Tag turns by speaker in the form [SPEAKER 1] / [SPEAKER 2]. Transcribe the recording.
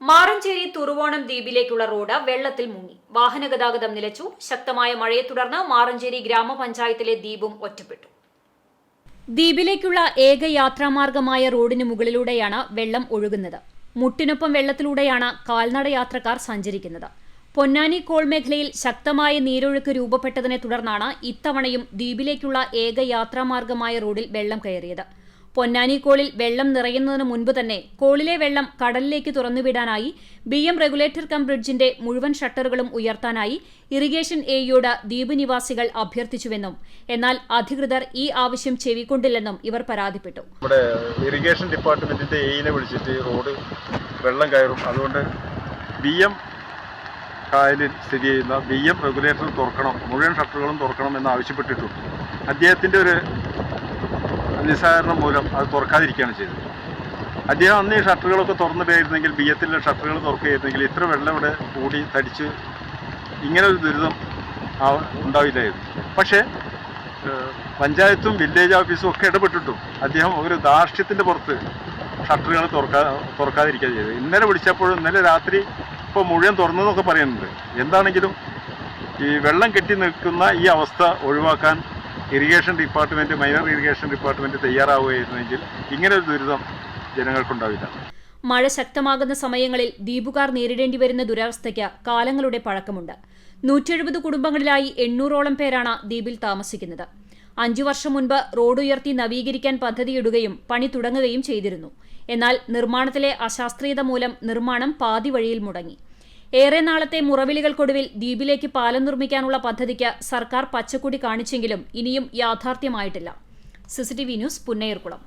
[SPEAKER 1] Maranchery തുറുവോണം ദ്വീപിലേക്കുള്ള road വെള്ളത്തിൽ മുങ്ങി. വാഹനഗതാഗതം നിലച്ചു. ശക്തമായ മഴയെ തുടർന്ന് മാറഞ്ചേരി ഗ്രാമപഞ്ചായത്തിലെ ദ്വീപും ഒറ്റപ്പെട്ടു. ദ്വീപിലേക്കുള്ള ഏക യാത്രാമാർഗമായ റോഡിന് മുകളിലൂടെയാണ് വെള്ളം ഒഴുകുന്നത്. മുട്ടിനൊപ്പം വെള്ളത്തിലൂടെയാണ് കാൽനട യാത്രക്കാർ സഞ്ചരിക്കുന്നത്. പൊന്നാനി കോൾ മേഖലയിൽ ശക്തമായ നീരൊഴുക്ക് രൂപപ്പെട്ടതിനെ തുടർന്നാണ് ഇത്തവണയും ദ്വീപിലേക്കുള്ള ഏക യാത്രാമാർഗമായ റോഡിൽ വെള്ളം കയറിയത്. പൊന്നാനി കോളിൽ വെള്ളം നിറയുന്നതിന് മുൻപ് തന്നെ കോളിലെ വെള്ളം കടലിലേക്ക് തുറന്നുവിടാനായി BM റെഗുലേറ്റർ കം ബ്രിഡ്ജിന്റെ മുഴുവൻ ഷട്ടറുകളും ഉയർത്താനായി ഇറിഗേഷൻ എയോട് ദ്വീപ് നിവാസികൾ അഭ്യർത്ഥിച്ചുവെന്നും എന്നാൽ അധികൃതർ ഈ ആവശ്യം ചെവിക്കൊണ്ടില്ലെന്നും ഇവർ പരാതിപ്പെട്ടു.
[SPEAKER 2] നമ്മുടെ ഇറിഗേഷൻ ഡിപ്പാർട്ട്മെന്റിന്റെ എയിനെ വിളിച്ചിട്ട് റോഡ് വെള്ളം കയറും, അതുകൊണ്ട് BM കായലിൽ സ്ഥിതി ചെയ്യുന്ന BM റെഗുലേറ്റർ തുറക്കണം, മുഴുവൻ ഷട്ടറുകളും തുറക്കണം എന്ന് ആവശ്യപ്പെട്ടിട്ടുണ്ട്. അദ്ദേഹത്തിന്റെ ഒരു നിസ്സഹകരണം മൂലം അത് തുറക്കാതിരിക്കുകയാണ് ചെയ്തത്. അദ്ദേഹം അന്ന് ഈ ഷട്ടറുകളൊക്കെ തുറന്നിട്ടായിരുന്നെങ്കിൽ BMത്തിലെ ഷട്ടറുകൾ തുറക്കുകയായിരുന്നെങ്കിൽ ഇത്ര വെള്ളം ഇവിടെ കൂടി തടിച്ച് ഇങ്ങനെ ഒരു ദുരിതം ഉണ്ടാവില്ലായിരുന്നു. പക്ഷേ പഞ്ചായത്തും വില്ലേജ് ഓഫീസും ഒക്കെ ഇടപെട്ടിട്ടും അദ്ദേഹം ഒരു ധാർഷ്ട്യത്തിൻ്റെ പുറത്ത് ഷട്ടറുകൾ തുറക്കാതിരിക്കുക ചെയ്തത്. ഇന്നലെ വിളിച്ചപ്പോഴും ഇന്നലെ രാത്രി ഇപ്പോൾ മുഴുവൻ തുറന്നതെന്നൊക്കെ പറയുന്നുണ്ട്. എന്താണെങ്കിലും ഈ വെള്ളം കെട്ടി നിൽക്കുന്ന ഈ അവസ്ഥ ഒഴിവാക്കാൻ irrigation department, minor irrigation department തയ്യാറാവുകയായിരുന്നെങ്കിൽ ഇങ്ങനെ ഒരു ദുരിതം ജനങ്ങൾക്കുണ്ടാവില്ല.
[SPEAKER 1] മഴ ശക്തമാകുന്ന സമയങ്ങളിൽ ദ്വീപുകാർ നേരിടേണ്ടി വരുന്ന ദുരവസ്ഥയ്ക്ക് കാലങ്ങളുടെ പഴക്കമുണ്ട്. 170 കുടുംബങ്ങളിലായി 800ഓളം പേരാണ് ദ്വീപിൽ താമസിക്കുന്നത്. 5 വർഷം മുൻപ് റോഡ് ഉയർത്തി നവീകരിക്കാൻ പദ്ധതിയിടുകയും പണി തുടങ്ങുകയും ചെയ്തിരുന്നു. എന്നാൽ നിർമ്മാണത്തിലെ അശാസ്ത്രീയത മൂലം നിർമ്മാണം പാതി വഴിയിൽ മുടങ്ങി. ഏറെ നാളത്തെ മുറവിളികൾക്കൊടുവിൽ ദ്വീപിലേക്ക് പാലം നിർമ്മിക്കാനുള്ള പദ്ധതിക്ക് സർക്കാർ പച്ചക്കൊടി കാണിച്ചെങ്കിലും ഇനിയും യാഥാർത്ഥ്യമായിട്ടില്ല. CCTV news, Punnayurkulam.